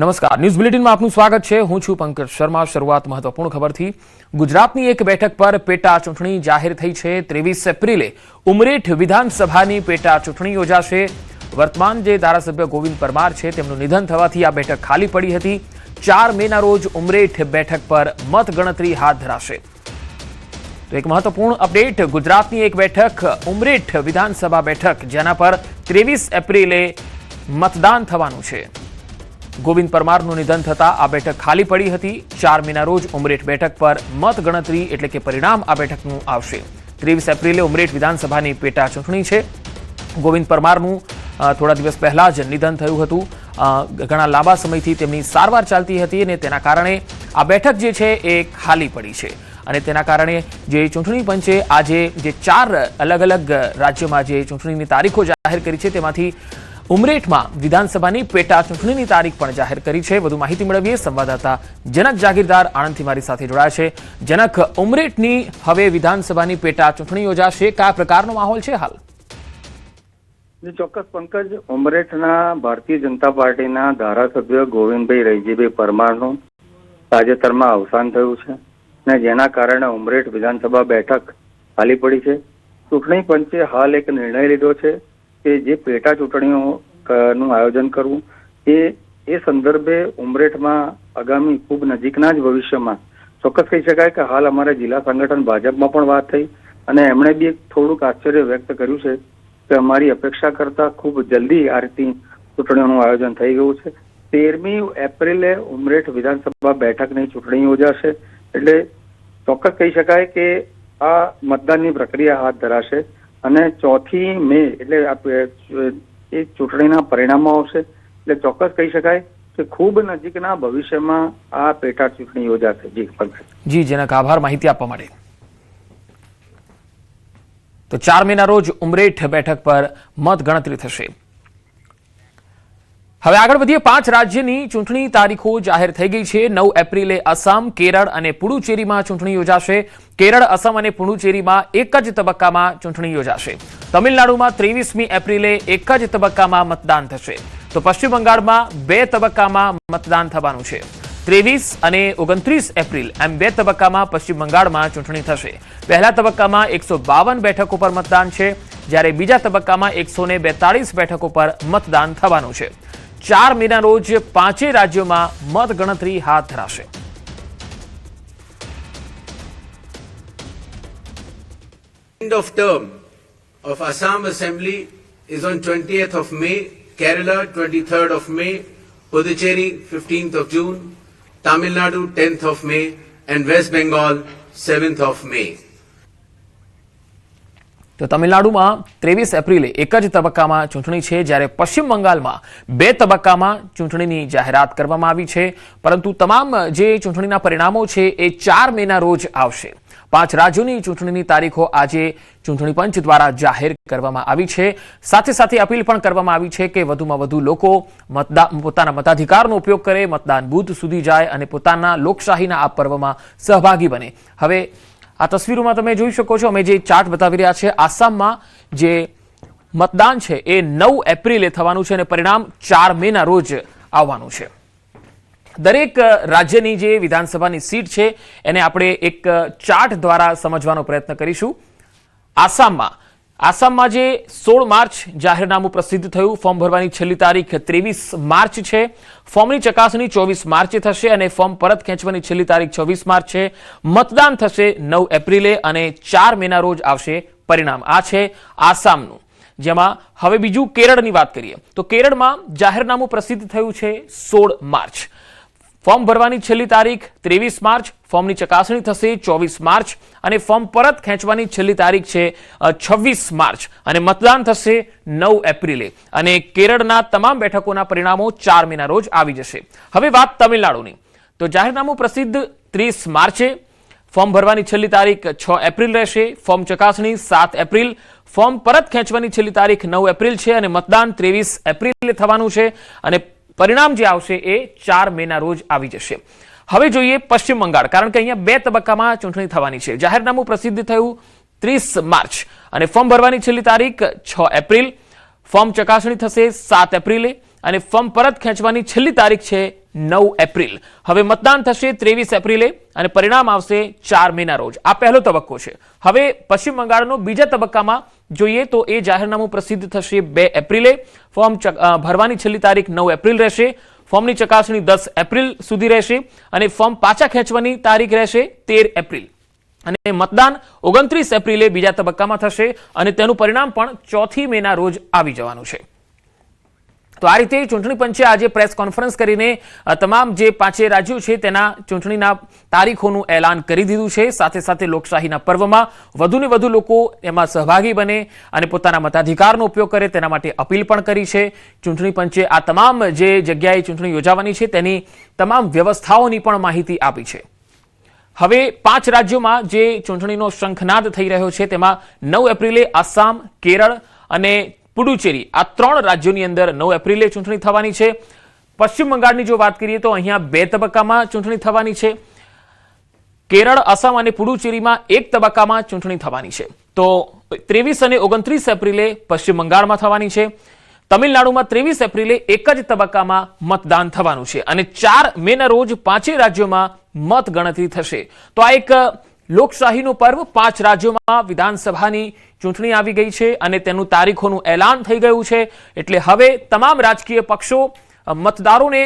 નમસ્કાર, ન્યૂઝ બુલેટિનમાં આપનું સ્વાગત છે। હું છું પંકજ શર્મા। શરૂઆત મહત્વપૂર્ણ ખબરથી। ગુજરાતની એક બેઠક પર પેટા ચૂંટણી જાહેર થઈ છે। 23 એપ્રિલે ઉમરેઠ વિધાનસભાની પેટા ચૂંટણી યોજાશે। વર્તમાન જે ધારાસભ્ય ગોવિંદ પરમાર છે તેમનું નિધન થવાથી આ બેઠક ખાલી પડી હતી। 4 મેના રોજ ઉમરેઠ બેઠક પર મતગણતરી હાથ ધરાશે। તો એક મહત્વપૂર્ણ અપડેટ, ગુજરાતની એક બેઠક ઉમરેઠ વિધાનસભા બેઠક જેના પર 23 એપ્રિલે મતદાન થવાનું છે। ગોવિંદ પરમારનું નિધન થતા આ બેઠક ખાલી પડી હતી। 4 મેના રોજ ઉમરેઠ બેઠક પર મતગણતરી એટલે કે પરિણામ આ બેઠકનું આવશે। 23 એપ્રિલે ઉમરેઠ વિધાનસભાની પેટા ચૂંટણી છે। ગોવિંદ પરમારનું થોડા દિવસ પહેલા જ નિધન થયું હતું। ઘણા લાંબા સમયથી તેમની સારવાર ચાલતી હતી અને તેના કારણે આ બેઠક જે છે એ ખાલી પડી છે અને તેના કારણે જે ચૂંટણી પંચે આજે જે 4 અલગ અલગ રાજ્યોમાં જે ચૂંટણીની તારીખો જાહેર કરી છે તેમાંથી ઉમરેઠમાં વિધાનસભાની પેટા ચૂંટણીની તારીખ પણ જાહેર કરી છે। વધુ માહિતી મેળવીએ સંવાદદાતા જનક જાગીરદાર આણંદથી મારી સાથે જોડાયા છે। જનક, ઉમરેઠની હવે વિધાનસભાની પેટા ચૂંટણી યોજાશે, કયા પ્રકારનો માહોલ છે હાલ? ચોક્કસ પંકજ, ઉમરેઠના ભારતીય જનતા પાર્ટીના ધારાસભ્ય ગોવિંદભાઈ રૈજીભાઈ પરમારનું તાજેતરમાં અવસાન થયું છે અને જેના કારણે ઉમરેઠ વિધાનસભા બેઠક ખાલી પડી છે। ચૂંટણી પંચે હાલ એક નિર્ણય લીધો છે કે જે પેટા ચૂંટણીઓનું આયોજન કરવું એ સંદર્ભે ઉમરેઠમાં આગામી ખૂબ નજીકના જ ભવિષ્યમાં ચોક્કસ કહી શકાય કે હાલ અમારા જિલ્લા સંગઠન ભાજપમાં પણ વાત થઈ અને એમણે બી થોડુંક આશ્ચર્ય વ્યક્ત કર્યું છે કે અમારી અપેક્ષા કરતા ખૂબ જલ્દી આ રીતની ચૂંટણીઓનું આયોજન થઈ ગયું છે। 13મી એપ્રિલે ઉમરેઠ વિધાનસભા બેઠકની ચૂંટણી યોજાશે એટલે ચોક્કસ કહી શકાય કે આ મતદાનની પ્રક્રિયા હાથ ધરાશે અને 4 મે એટલે એ ચૂંટણીના પરિણામો આવશે એટલે ચોક્કસ કહી શકાય કે ખૂબ નજીકના ભવિષ્યમાં આ પેટા ચૂંટણી યોજાશે। જી જનક, આભાર માહિતી આપવા માટે। તો 4 મેના રોજ ઉમરેઠ બેઠક પર મતગણતરી થશે। હવે આગળ વધીએ। 5 રાજ્યની ચૂંટણી તારીખો જાહેર થઈ ગઈ છે। 9 એપ્રિલે અસમ, કેરળ અને પુડુચેરીમાં ચૂંટણી યોજાશે। કેરળ, અસમ અને પુડુચેરીમાં એક જ તબક્કામાં ચૂંટણી યોજાશે। તમિલનાડુમાં 23મી એપ્રિલે એક જ તબક્કામાં મતદાન થશે। તો પશ્ચિમ બંગાળમાં 2 તબક્કામાં મતદાન થવાનું છે। 23 અને 29 એપ્રિલ એમ 2 તબક્કામાં પશ્ચિમ બંગાળમાં ચૂંટણી થશે। પહેલા તબક્કામાં 152 બેઠકો પર મતદાન છે, જ્યારે બીજા તબક્કામાં 142 બેઠકો પર મતદાન થવાનું છે। 4 મેના રોજ 5 રાજ્યોમાં મતગણતરી હાથ ધરાશે। End of term of Assam Assembly is on 20th of May, Kerala 23rd of May, Puducherry 15th of June, Tamil Nadu 10th of May and West Bengal 7th of May. તો તમિલનાડુમાં 23 એપ્રિલે એક જ તબક્કામાં ચૂંટણી છે, જ્યારે પશ્ચિમ બંગાળમાં 2 તબક્કામાં ચૂંટણીની જાહેરાત કરવામાં આવી છે, પરંતુ તમામ જે ચૂંટણીના પરિણામો છે એ 4 મેના રોજ આવશે। 5 રાજ્યોની ચૂંટણીની તારીખો આજે ચૂંટણી પંચ દ્વારા જાહેર કરવામાં આવી છે। સાથે સાથે અપીલ પણ કરવામાં આવી છે કે વધુમાં વધુ લોકો પોતાના મતાધિકારનો ઉપયોગ કરે, મતદાન બૂથ સુધી જાય અને પોતાના લોકશાહીના આ પર્વમાં સહભાગી બને। હવે આ તસવીરોમાં તમે જોઈ શકો છો, અમે જે ચાર્ટ બતાવી રહ્યા છે, આસામમાં જે મતદાન છે એ 9 એપ્રિલે થવાનું છે અને પરિણામ 4 મેના રોજ આવવાનું છે। દરેક રાજ્યની જે વિધાનસભાની સીટ છે એને આપણે એક ચાર્ટ દ્વારા સમજવાનો પ્રયત્ન કરીશું। આસામમાં જે 16 માર્ચ જાહેરનામું પ્રસિદ્ધ થયું। ફોર્મ ભરવાની છેલ્લી તારીખ 23 માર્ચ છે। ફોર્મની ચકાસણી 24 માર્ચે થશે અને ફોર્મ પરત ખેંચવાની છેલ્લી તારીખ 26 માર્ચ છે। મતદાન થશે 9 એપ્રિલે અને 4 મેના રોજ આવશે પરિણામ। આ છે આસામનું। જેમાં હવે બીજું કેરળની વાત કરીએ તો કેરળમાં જાહેરનામું પ્રસિદ્ધ થયું છે 16 માર્ચ। ફોર્મ ભરવાની છેલ્લી તારીખ 23 માર્ચ, ફોર્મની ચકાસણી થશે 24 માર્ચ અને ફોર્મ પરત ખેંચવાની છેલ્લી તારીખ છે 26 માર્ચ અને મતદાન થશે 9 એપ્રિલે અને કેરળના તમામ બેઠકોના પરિણામો 4 મેના રોજ આવી જશે। હવે વાત તમિલનાડુની તો જાહેરનામું પ્રસિદ્ધ 30 માર્ચે, ફોર્મ ભરવાની છેલ્લી તારીખ 6 એપ્રિલ રહેશે, ફોર્મ ચકાસણી 7 એપ્રિલ, ફોર્મ પરત ખેંચવાની છેલ્લી તારીખ 9 એપ્રિલ છે અને મતદાન 23 એપ્રિલે થવાનું છે અને પરિણામ જે આવશે એ 4 મેના રોજ આવી જશે। હવે જોઈએ પશ્ચિમ બંગાળ, કારણ કે અહીંયા 2 તબક્કામાં ચૂંટણી થવાની છે। જાહેરનામું પ્રસિદ્ધ થયું 30 માર્ચ અને ફોર્મ ભરવાની છેલ્લી તારીખ 6 એપ્રિલ, ફોર્મ ચકાસણી થશે 7 એપ્રિલે અને ફોર્મ પરત ખેંચવાની છેલ્લી તારીખ છે 9 એપ્રિલ. હવે મતદાન થશે 23 એપ્રિલે અને પરિણામ આવશે 4 મેના રોજ. આ પહેલો તબક્કો છે. હવે પશ્ચિમ બંગાળનો બીજા તબક્કામાં જોઈએ તો એ જાહેરનામું પ્રસિદ્ધ થશે 2 એપ્રિલે. ફોર્મ ભરવાની છેલ્લી તારીખ 9 એપ્રિલ રહેશે. ફોર્મની ચકાસણી 10 એપ્રિલ સુધી રહેશે અને ફોર્મ પાછા ખેંચવાની તારીખ રહેશે 13 એપ્રિલ. અને મતદાન 29 એપ્રિલે બીજા તબક્કામાં થશે અને તેનું પરિણામ પણ 4 મેના રોજ આવી જવાનું છે. તો આ રીતે ચૂંટણી પંચે આજે પ્રેસ કોન્ફરન્સ કરીને તમામ જે 5 રાજ્યો છે તેના ચૂંટણીના તારીખોનું એલાન કરી દીધું છે. સાથે સાથે લોકશાહીના પર્વમાં વધુને વધુ લોકો એમાં સહભાગી બને અને પોતાના મતાધિકારનો ઉપયોગ કરે તેના માટે અપીલ પણ કરી છે. ચૂંટણી પંચે આ તમામ જે જગ્યાએ ચૂંટણી યોજાવાની છે તેની તમામ વ્યવસ્થાઓની પણ માહિતી આપી છે. હવે 5 રાજ્યોમાં જે ચૂંટણીનો શંખનાદ થઈ રહ્યો છે તેમાં 9 એપ્રિલે આસામ, કેરળ અને પુડુચેરી આ 3 રાજ્યોની અંદર 9 એપ્રિલે ચૂંટણી થવાની છે. પશ્ચિમ બંગાળની જો વાત કરીએ તો અહીંયા 2 તબક્કામાં ચૂંટણી થવાની છે. કેરળ, આસામ અને પુડુચેરીમાં 1 તબક્કામાં ચૂંટણી થવાની છે. તો 23 અને 29 એપ્રિલે પશ્ચિમ બંગાળમાં થવાની છે. તમિલનાડુમાં 23 એપ્રિલે એક જ તબક્કામાં મતદાન થવાનું છે અને 4 મેના રોજ 5 રાજ્યોમાં મત ગણતરી થશે. તો આ એક લોકશાહીનું પર્વ. 5 રાજ્યોમાં વિધાનસભાની ચૂંટણી આવી ગઈ છે અને તેનું તારીખોનું એલાન થઈ ગયું છે. એટલે હવે તમામ રાજકીય પક્ષો મતદારોને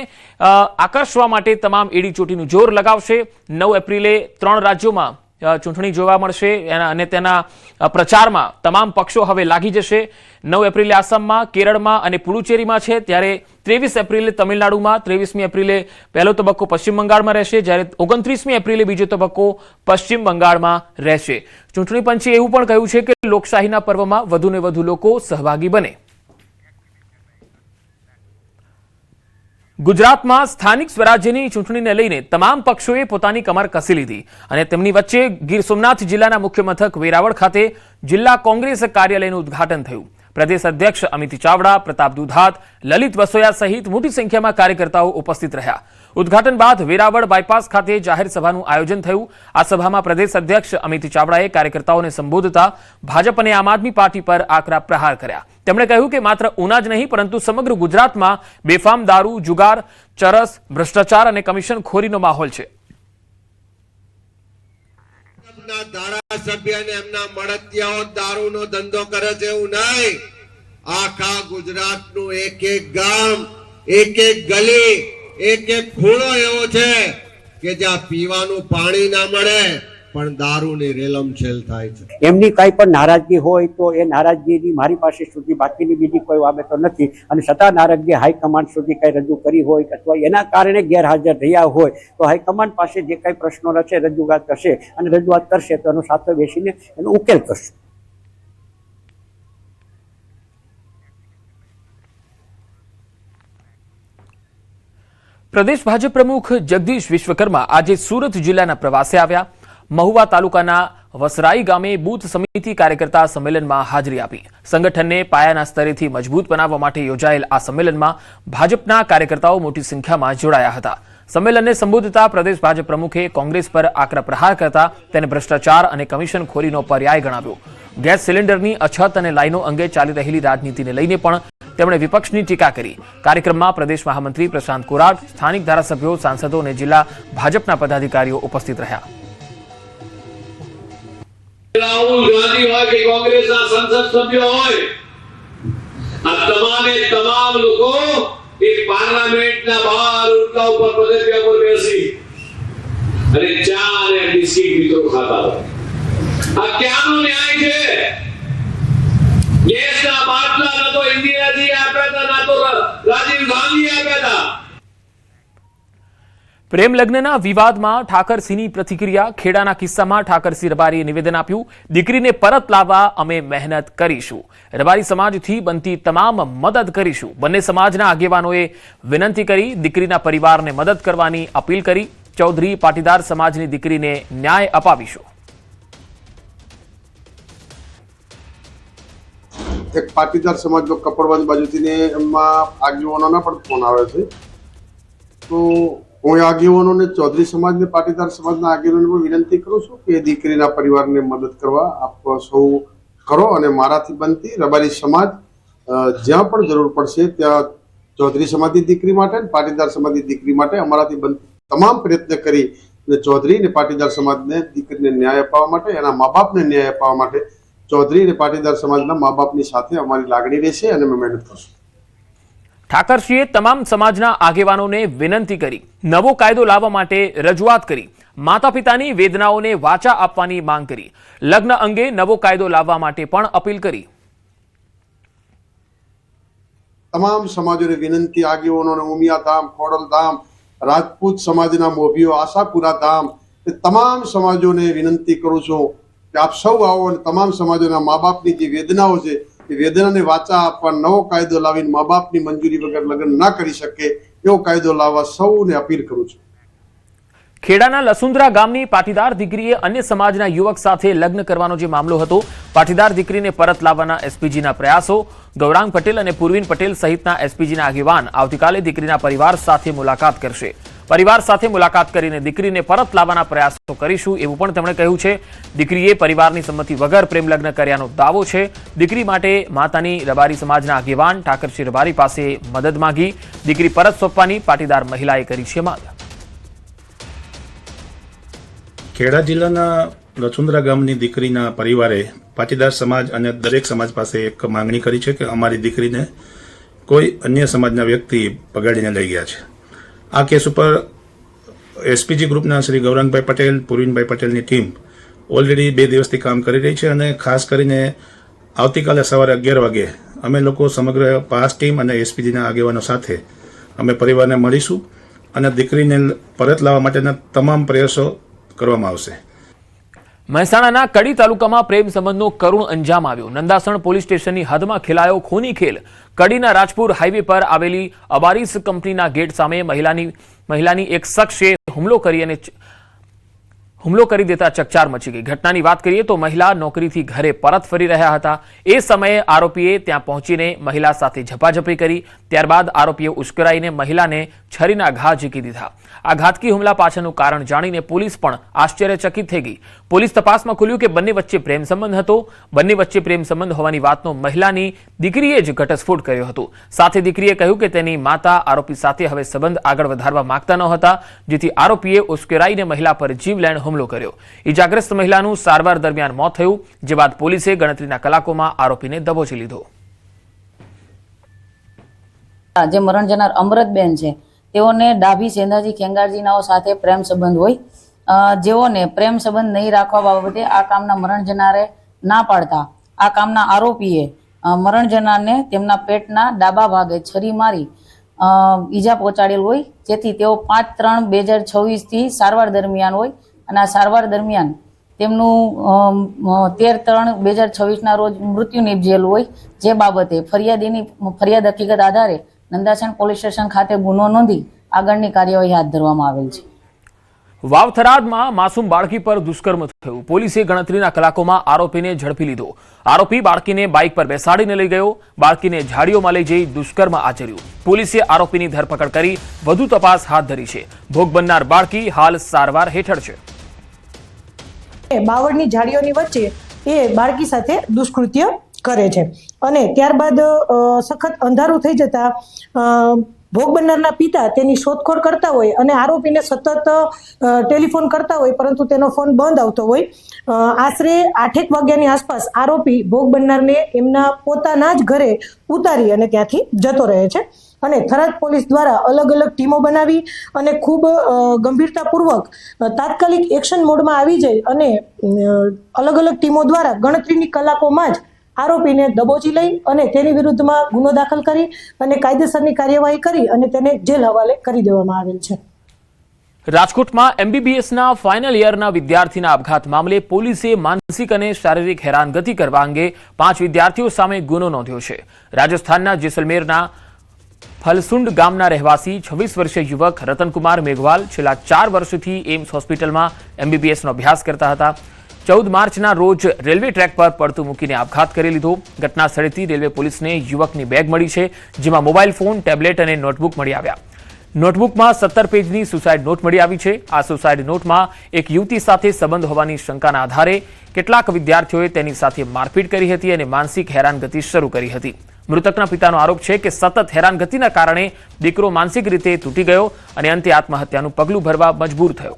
આકર્ષવા માટે તમામ એડીચોટીનું જોર લગાવશે. 9 એપ્રિલે 3 રાજ્યોમાં ચૂંટણી જોવા મળશે અને તેના પ્રચારમાં તમામ પક્ષો હવે લાગી જશે. 9 એપ્રિલે આસામમાં, કેરળમાં અને પુડુચેરીમાં છે, ત્યારે 23 એપ્રિલે તમિલનાડુમાં, 23મી એપ્રિલે પહેલો તબક્કો પશ્ચિમ બંગાળમાં રહેશે, જ્યારે 29મી એપ્રિલે બીજો તબક્કો પશ્ચિમ બંગાળમાં રહેશે. ચૂંટણી પંચે એવું પણ કહ્યું છે કે લોકશાહીના પર્વમાં વધુને વધુ લોકો સહભાગી બને. ગુજરાતમાં સ્થાનિક સ્વરાજ્યની ચૂંટણીને લઈને તમામ પક્ષોએ પોતાની કમર કસી લીધી અને તેમની વચ્ચે ગીર સોમનાથ જિલ્લાના મુખ્ય મથક વેરાવળ ખાતે જિલ્લા કોંગ્રેસ કાર્યાલયનું ઉદ્ઘાટન થયું. પ્રદેશ અધ્યક્ષ અમિત ચાવડા, પ્રતાપ દુધાત, લલિત વસોયા સહિત મોટી સંખ્યામાં કાર્યકર્તાઓ ઉપસ્થિત રહ્યા. ઉદ્ઘાટન બાદ વેરાવળ બાયપાસ ખાતે જાહેર સભાનું આયોજન થયું. આ સભામાં પ્રદેશ અધ્યક્ષ અમિત ચાવડાએ કાર્યકર્તાઓને સંબોધતા ભાજપ અને આમ આદમી પાર્ટી પર આકરા પ્રહાર કર્યા. તેમણે કહ્યું કે માત્ર ઉના જ નહીં પરંતુ સમગ્ર ગુજરાતમાં બેફામ દારૂ, જુગાર, ચરસ, ભ્રષ્ટાચાર અને કમિશનખોરીનો માહોલ છે. ધારાસભ્ય અને એમના મળતિયાઓ દારૂનો ધંધો કરે છે એવું નહીં. આખા ગુજરાતનું એક એક ગામ, એક એક ગલી, એક એક ખૂણો એવો છે કે જ્યાં પીવાનું પાણી ના મળે પણ દારૂની રેલમછેલ થાય છે. એમની કઈ પણ નારાજગી હોય તો એ નારાજગીની મારી પાસે સુધી બાકીની બીજી કોઈ બાબતો નથી અને છતાં નારાજગી હાઈકમાન્ડ સુધી કઈ રજૂ કરી હોય અથવા એના કારણે ગેરહાજર રહ્યા હોય તો હાઈકમાન્ડ પાસે જે કઈ પ્રશ્નો રહેશે રજૂઆત કરશે અને રજૂઆત કરશે તો એનો સાથે બેસીને એનો ઉકેલ કરશે. પ્રદેશ ભાજપ પ્રમુખ જગદીશ વિશ્વકર્મા આજે સુરત જિલ્લાના પ્રવાસે આવ્યા. મહુવા તાલુકાના વસરાઈ ગામે બૂથ સમિતિ કાર્યકર્તા સંમેલનમાં હાજરી આપી. સંગઠનને પાયાના સ્તરેથી મજબૂત બનાવવા માટે યોજાયેલ આ સંમેલનમાં ભાજપના કાર્યકર્તાઓ મોટી સંખ્યામાં જોડાયા હતા. સંમેલનને સંબોધતા પ્રદેશ ભાજપ પ્રમુખે કોંગ્રેસ પર આકરા પ્રહાર કરતા તેને ભ્રષ્ટાચાર અને કમિશનખોરીનો પર્યાય ગણાવ્યો. ગેસ સિલિન્ડરની અછત અને લાઈનો અંગે ચાલી રહેલી રાજનીતિને લઈને પણ તેમણે વિપક્ષની ટીકા કરી. કાર્યક્રમમાં પ્રદેશ મહામંત્રી પ્રશાંત કોરાટ, સ્થાનિક ધારાસભ્યો, સાંસદો અને જિલ્લા ભાજપના પદાધિકારીઓ ઉપસ્થિત રહ્યા. રાહુલ ગાંધી હોય કે કોંગ્રેસના સંસદ સભ્ય હોય, આ તમામ લોકો એક પાર્લામેન્ટના બહાર ઉડકા ઉપર પગથિયા પર બેસી અને ચા અને બિસ્કિટ મિત્રો ખાતા હોય. આ ક્યાંનો ન્યાય છે? ગેસના બાટલા ના તો ઇન્દિરાજી આપ્યા હતા, ના તો રાજીવ ગાંધી આપ્યા હતા. પ્રેમ લગ્નના વિવાદમાં ઠાકરસિંહની પ્રતિક્રિયા. ખેડાના કિસ્સામાં ઠાકરસિંહ રબારીએ નિવેદન આપ્યું, દીકરીને પરત લાવવા અમે મહેનત કરીશું. રબારી સમાજથી બનતી તમામ મદદ કરીશું. બંને સમાજના આગેવાનોએ વિનંતી કરી દીકરીના પરિવારને મદદ કરવાની અપીલ કરી. ચૌધરી પાટીદાર સમાજની દીકરીને ન્યાય અપાવીશું. એક પાટીદાર સમાજનો કપડવંજ બાજુથી એમાં આગેવાનોના પણ ફોન આવે છે. તો હું આગેવાનોને ચૌધરી સમાજને પાટીદાર સમાજના આગેવાનોને વિનંતી કરું છું કે દીકરીના પરિવારને મદદ કરવા આપ સૌ કરો અને મારાથી બનતી રબારી સમાજ જ્યાં પણ જરૂર પડશે ત્યાં ચૌધરી સમાજની દીકરી માટે અને પાટીદાર સમાજની દીકરી માટે અમારાથી તમામ પ્રયત્ન કરી અને ચૌધરી અને પાટીદાર સમાજને દીકરીને ન્યાય અપાવવા માટે, એના મા બાપને ન્યાય અપાવવા માટે ચૌધરી અને પાટીદાર સમાજના મા બાપની સાથે અમારી લાગણી રહેશે અને અમે મહેનત કરશું. ઠાકરસિંહે તમામ સમાજના આગેવાનોને વિનંતી કરી નવો કાયદો લાવવા માટે રજૂઆત કરી, માતા પિતાની વેદનાઓને વાચા આપવાની માંગ કરી, લગ્ન અંગે નવો કાયદો લાવવા માટે પણ અપીલ કરી. તમામ સમાજોને વિનંતી, આગેવાનોને ઉમિયા ધામ, ખોડલ ધામ, રાજપૂત સમાજના મોભીઓ, આશાપુરા ધામ, એ તમામ સમાજોને વિનંતી કરું છું કે આપ સૌ આવો અને તમામ સમાજોના મા બાપની જે વેદનાઓ છે એ વેદનાને વાચા આપવા નવો કાયદો લાવીને મા બાપની મંજૂરી વગર લગ્ન ના કરી શકે એવો કાયદો લાવવા સૌને અપીલ કરું છું. ખેડાના લસુંદરા ગામની પાટીદાર દીકરીએ અન્ય સમાજના યુવક સાથે લગ્ન કરવાનો જે મામલો હતો, પાટીદાર દીકરીને પરત લાવવાના એસપીજીના પ્રયાસો, ગૌરાંગ પટેલ અને પૂર્વિન પટેલ સહિતના એસપીજીના આગેવાન આવતીકાલે દીકરીના પરિવાર સાથે મુલાકાત કરશે. પરિવાર સાથે મુલાકાત કરીને દીકરીને પરત લાવવાના પ્રયાસો કરીશું એવું પણ તેમણે કહ્યું છે. દીકરીએ પરિવારની સંમતિ વગર પ્રેમ લગ્ન કર્યાનો દાવો છે. દીકરી માટે માતાની રબારી સમાજના આગેવાન ઠાકરસિંહ રબારી પાસે મદદ માંગી. દીકરી પરત સોંપવાની પાટીદાર મહિલાએ કરી છે માંગ. ખેડા જિલ્લાના લસુંદરા ગામની દીકરીના પરિવારે પાટીદાર સમાજ અને દરેક સમાજ પાસે એક માંગણી કરી છે કે અમારી દીકરીને કોઈ અન્ય સમાજના વ્યક્તિ પગાડીને લઈ ગયા છે. આ કેસ ઉપર એસપીજી ગ્રુપના શ્રી ગૌરાંગભાઈ પટેલ, પૂર્વિનભાઈ પટેલની ટીમ ઓલરેડી 2 દિવસથી કામ કરી રહી છે અને ખાસ કરીને આવતીકાલે સવારે 11 વાગે અમે લોકો સમગ્ર પાસ ટીમ અને એસપીજીના આગેવાનો સાથે અમે પરિવારને મળીશું અને દીકરીને પરત લાવવા માટેના તમામ પ્રયાસો કરવામાં આવશે. મહેસાણાના કડી તાલુકામાં પ્રેમ સંબંધનો કરુણ અંજામ આવ્યો. નંદાસણ પોલીસ સ્ટેશનની હદમાં ખેલાયો ખૂની ખેલ. કડીના રાજપુર હાઈવે પર આવેલી અબારીસ કંપનીના ગેટ સામે મહિલાની એક શખ્સે હુમલો કરી દેતા ચકચાર મચી ગઈ. ઘટનાની વાત કરીએ તો મહિલા નોકરીથી ઘરે પરત ફરી રહ્યા હતા. એ સમયે આરોપીએ ત્યાં પહોંચીને મહિલા સાથે ઝપાઝપી કરી. ત્યારબાદ આરોપીએ ઉશ્કેરાઈને મહિલાને છરીના ઘા ઝીકી દીધા. આ ઘાતકી હુમલા પાછળનું કારણ જાણીને પોલીસ પણ આશ્ચર્યચકિત થઈ ગઈ. પોલીસ તપાસમાં ખુલ્યું કે બંને વચ્ચે પ્રેમ સંબંધ હતો. બંને વચ્ચે પ્રેમ સંબંધ હોવાની વાતનો મહિલાની દીકરીએ જ ઘટસ્ફોટ કર્યો હતો. સાથે દીકરીએ કહ્યું કે તેની માતા આરોપી સાથે હવે સંબંધ આગળ વધારવા માંગતા ન હતા, જેથી આરોપીએ ઉશ્કેરાઈને મહિલા પર જીવલેણ હુમલો કર્યો. ઇજાગ્રસ્ત મહિલાનું સારવાર દરમિયાન મોત થયું, જે બાદ પોલીસે ગણતરીના કલાકોમાં આરોપીને દબોચી લીધો. જે મરણ જનાર અમૃતબેન છે તેઓને ડાભી સેંધાજી ખેંગારજીનાઓ સાથે પ્રેમ સંબંધ હોય. જેઓને પ્રેમ સંબંધ નહીં રાખવા બાબતે આ કામના મરણ જનારે ના પાડતા આ કામના આરોપીએ મરણ જનારને તેમના પેટના ડાબા ભાગે છરી મારી ઈજા પહોંચાડેલ હોય, જેથી તેઓ 5/3/2026 થી સારવાર દરમિયાન હોય અને આ સારવાર દરમિયાન તેમનું 13/3/2026 ના રોજ મૃત્યુ નિપજેલું હોય. જે બાબતે ફરિયાદ હકીકત આધારે નંદાસણ પોલીસ સ્ટેશન ખાતે ગુનો નોંધી આગળની કાર્યવાહી હાથ ધરવામાં આવેલ છે. વાવથરાદમાં માસૂમ બાળકી પર દુષ્કર્મ થયું. પોલીસે ગણતરીના કલાકોમાં આરોપીને ઝડપી લીધો. આરોપી બાળકીને બાઇક પર બેસાડીને લઈ ગયો. બાળકીને ઝાડીઓમાં લઈ જઈ દુષ્કર્મ આચર્યું. પોલીસે આરોપીની ધરપકડ કરી વધુ તપાસ હાથ ધરી છે. ભોગ બનનાર બાળકી હાલ સારવાર હેઠળ છે. બાવળની ઝાડીઓની વચ્ચે એ બાળકી સાથે દુષ્કૃત્ય કરે છે અને ત્યારબાદ સખત અંધારું થઈ જતા ભોગ બનનારના પિતા તેની શોધખોળ કરતા હોય અને આરોપીને સતત ટેલિફોન કરતા હોય, પરંતુ તેનો ફોન બંધ આવતો હોય. આશરે 8 વાગ્યાની આસપાસ આરોપી ભોગ બનનારને એમના પોતાના જ ઘરે ઉતારી અને ત્યાંથી જતો રહે છે અને થરાદ પોલીસ દ્વારા અલગ અલગ ટીમો બનાવી અને ખૂબ ગંભીરતાપૂર્વક તાત્કાલિક એક્શન મોડમાં આવી જાય અને અલગ અલગ ટીમો દ્વારા ગણતરીની કલાકોમાં જ આરોપીને દબોચી લઈ અને તેની વિરુદ્ધમાં ગુનો દાખલ કરી અને કાયદેસરની કાર્યવાહી કરી અને તેને જેલ હવાલે કરી દેવામાં આવેલ છે. રાજકોટમાં એમબીબીએસના ફાઇનલ યરના વિદ્યાર્થીના આપઘાત મામલે પોલીસે માનસિક અને શારીરિક હેરાનગતિ કરવા અંગે 5 વિદ્યાર્થીઓ સામે ગુનો નોંધ્યો છે. રાજસ્થાનના જેસલમેરના ફલસુંડ ગામના રહેવાસી 26 વર્ષીય યુવક રતનકુમાર મેઘવાલ છેલ્લા 4 વર્ષથી એમ્સ હોસ્પિટલમાં એમબીબીએસનો અભ્યાસ કરતા હતા. 14 માર્ચના રોજ રેલવે ટ્રેક પર પડતું મૂકીને આપઘાત કરી લીધો. ઘટના સ્થળેથી રેલવે પોલીસને યુવકની બેગ મળી છે, જેમાં મોબાઈલ ફોન, ટેબ્લેટ અને નોટબુક મળી આવ્યા. નોટબુકમાં 17 પેજની સુસાઇડ નોટ મળી આવી છે. આ સુસાઇડ નોટમાં એક યુવતી સાથે સંબંધ હોવાની શંકાના આધારે કેટલાક વિદ્યાર્થીઓએ તેની સાથે મારપીટ કરી હતી અને માનસિક હેરાનગતિ શરૂ કરી હતી. મૃતકના પિતાનો આરોપ છે કે સતત હેરાનગતિના કારણે દીકરો માનસિક રીતે તૂટી ગયો અને અંતે આત્મહત્યાનું પગલું ભરવા મજબૂર થયો.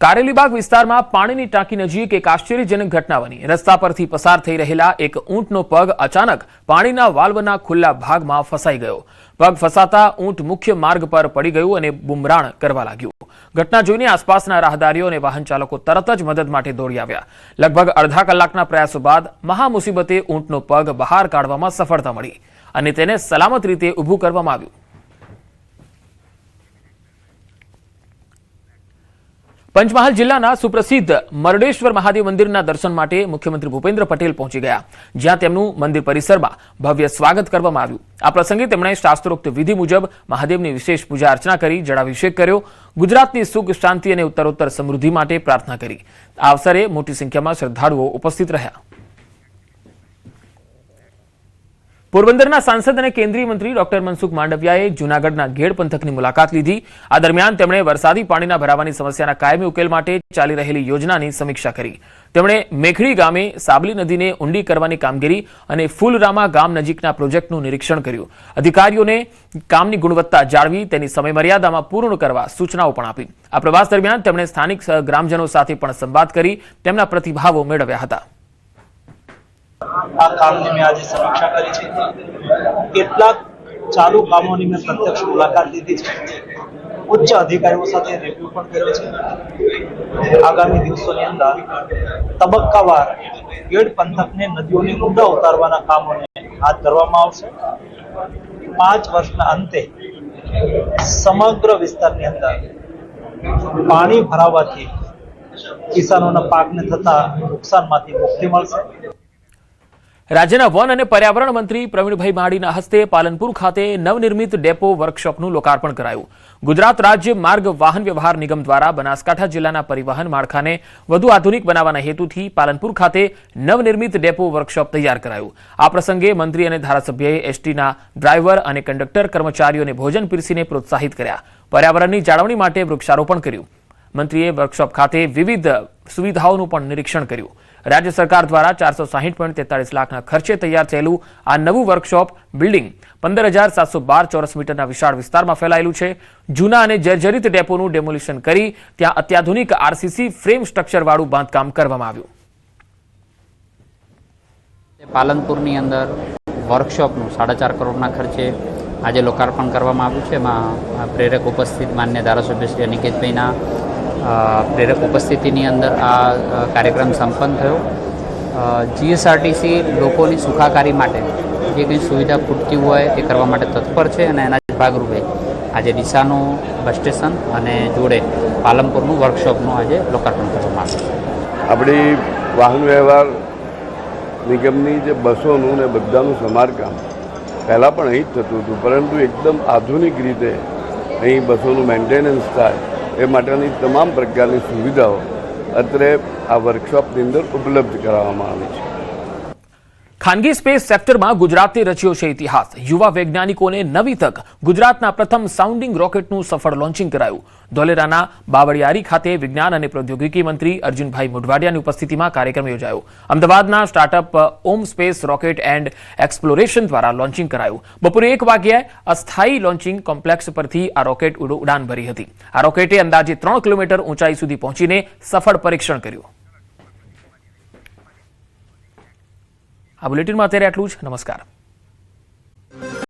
કારેલીબાગ વિસ્તારમાં પાણીની ટાંકી નજીક એક આશ્ચર્યજનક ઘટના બની. રસ્તા પરથી પસાર થઈ રહેલા એક ઊંટનો પગ અચાનક પાણીના વાલ્વના ખુલ્લા ભાગમાં ફસાઈ ગયો. પગ ફસાતા ઊંટ મુખ્ય માર્ગ પર પડી ગયું અને બુમરાણ કરવા લાગ્યું. ઘટના જોઈને આસપાસના રાહદારીઓ અને વાહન ચાલકો તરત જ મદદ માટે દોડી આવ્યા. લગભગ અડધા કલાકના પ્રયાસો બાદ મહામુસીબતે ઊંટનો પગ બહાર કાઢવામાં સફળતા મળી અને તેને સલામત રીતે ઊભું કરવામાં આવ્યું. પંચમહાલ જિલ્લાના સુપ્રસિદ્ધ મરડેશ્વર મહાદેવ મંદિરના દર્શન માટે મુખ્યમંત્રી ભૂપેન્દ્ર પટેલ પહોંચી ગયા, જ્યાં તેમનું મંદિર પરિસરમાં ભવ્ય સ્વાગત કરવામાં આવ્યું. આ પ્રસંગે તેમણે શાસ્ત્રોક્ત વિધિ મુજબ મહાદેવની વિશેષ પૂજા અર્ચના કરી જળાભિષેક કર્યો. ગુજરાતની સુખ શાંતિ અને ઉત્તરોત્તર સમૃદ્ધિ માટે પ્રાર્થના કરી. આ અવસરે મોટી સંખ્યામાં શ્રદ્ધાળુઓ ઉપસ્થિત રહ્યા. પોરબંદરના સાંસદ અને કેન્દ્રીય મંત્રી ડોક્ટર મનસુખ માંડવિયાએ જૂનાગઢના ઘેડ પંથકની મુલાકાત લીધી. આ દરમિયાન તેમણે વરસાદી પાણીના ભરાવાની સમસ્યાના કાયમી ઉકેલ માટે ચાલી રહેલી યોજનાની સમીક્ષા કરી. તેમણે મેખડી ગામે સાબલી નદીને ઊંડી કરવાની કામગીરી અને ફૂલરામા ગામ નજીકના પ્રોજેક્ટનું નિરીક્ષણ કર્યું. અધિકારીઓને કામની ગુણવત્તા જાળવી તેની સમયમર્યાદામાં પૂર્ણ કરવા સૂચનાઓ પણ આપી. આ પ્રવાસ દરમિયાન તેમણે સ્થાનિક ગ્રામજનો સાથે પણ સંવાદ કરી તેમના પ્રતિભાવો મેળવ્યા હતા. આ કામની મેં આજે સમીક્ષા કરી છે. કેટલાક ચાલુ કામોની મેં પ્રત્યક્ષ મુલાકાત લીધી છે. ઉચ્ચ અધિકારીઓ સાથે રિવ્યુ પણ કર્યો છે. આગામી દિવસોની અંદર તબક્કાવાર ગેડ પંથકને નદીઓની ઊંડા ઉતારવાના કામોને હાથ ધરવામાં આવશે. 5 વર્ષના અંતે સમગ્ર વિસ્તારની અંદર પાણી ભરાવાથી કિસાનોના પાકને થતા નુકસાનમાંથી મુક્તિ મળશે. રાજ્યના વન અને પર્યાવરણ મંત્રી પ્રવીણભાઈ માળીના હસ્તે પાલનપુર ખાતે નવનિર્મિત ડેપો વર્કશોપનું લોકાર્પણ કરાયું. ગુજરાત રાજ્ય માર્ગ વાહન વ્યવહાર નિગમ દ્વારા બનાસકાંઠા જિલ્લાના પરિવહન માળખાને વધુ આધુનિક બનાવવાના હેતુથી પાલનપુર ખાતે નવનિર્મિત ડેપો વર્કશોપ તૈયાર કરાયું. આ પ્રસંગે મંત્રી અને ધારાસભ્યએ એસટીના ડ્રાઈવર અને કંડક્ટર કર્મચારીઓને ભોજન પીરસીને પ્રોત્સાહિત કર્યા. પર્યાવરણની જાળવણી માટે વૃક્ષારોપણ કર્યું. મંત્રીએ વર્કશોપ ખાતે વિવિધ સુવિધાઓનું પણ નિરીક્ષણ કર્યું. રાજ્ય સરકાર દ્વારા 460.43 લાખના ખર્ચે તૈયાર થયેલું આ નવું વર્કશોપ બિલ્ડિંગ 15,712 ચોરસ મીટરના વિશાળ વિસ્તારમાં ફેલાયેલું છે. જૂના અને જર્જરિત ડેપોનું ડેમોલિશન કરી ત્યાં અત્યાધુનિક આરસીસી ફ્રેમ સ્ટ્રક્ચરવાળું બાંધકામ કરવામાં આવ્યું. પાલનપુરની અંદર વર્કશોપનું 4.5 કરોડના ખર્ચે આજે લોકાર્પણ કરવામાં આવ્યું છે. એમાં પ્રેરક ઉપસ્થિત માન્ય ધારાસભ્ય શ્રી અનિકેતભાઈના પ્રેરક ઉપસ્થિતિની અંદર આ કાર્યક્રમ સંપન્ન થયો. જીએસઆરટીસી લોકોની સુખાકારી માટે જે કંઈ સુવિધા ખૂટતી હોય એ કરવા માટે તત્પર છે અને એના જ ભાગરૂપે આજે ડીસાનું બસ સ્ટેશન અને જોડે પાલનપુરનું વર્કશોપનું આજે લોકાર્પણ કરવામાં આવ્યું છે. આપણી વાહન વ્યવહાર નિગમની જે બસોનું ને બધાનું સમારકામ પહેલાં પણ અહીં જ થતું હતું, પરંતુ એકદમ આધુનિક રીતે અહીં બસોનું મેન્ટેનન્સ થાય એ માટેની તમામ પ્રકારની સુવિધાઓ અત્રે આ વર્કશોપની અંદર ઉપલબ્ધ કરાવવામાં આવી છે. ખાનગી સ્પેસ સેક્ટરમાં ગુજરાતે રચ્યો છે ઇતિહાસ. યુવા વૈજ્ઞાનિકોને નવી તક. ગુજરાતના પ્રથમ સાઉન્ડિંગ રોકેટનું સફળ લોન્ચિંગ કરાયું. ધોલેરાના બાવળિયારી ખાતે વિજ્ઞાન અને પ્રૌદ્યોગિકી મંત્રી અર્જુનભાઈ મોઢવાડિયાની ઉપસ્થિતિમાં કાર્યક્રમ યોજાયો. અમદાવાદના startup Om space rocket and exploration દ્વારા લોન્ચિંગ કરાયું. બપોરે 1 વાગ્યે અસ્થાયી લોન્ચિંગ કોમ્પ્લેક્સ પરથી આ રોકેટ ઉડાન ભરી હતી. આ રોકેટે અંદાજે 3 કિલોમીટર ઊંચાઈ સુધી પહોંચીને સફળ પરીક્ષણ કર્યું. આ બુલેટિનમાં અત્યારે આટલું જ. નમસ્કાર.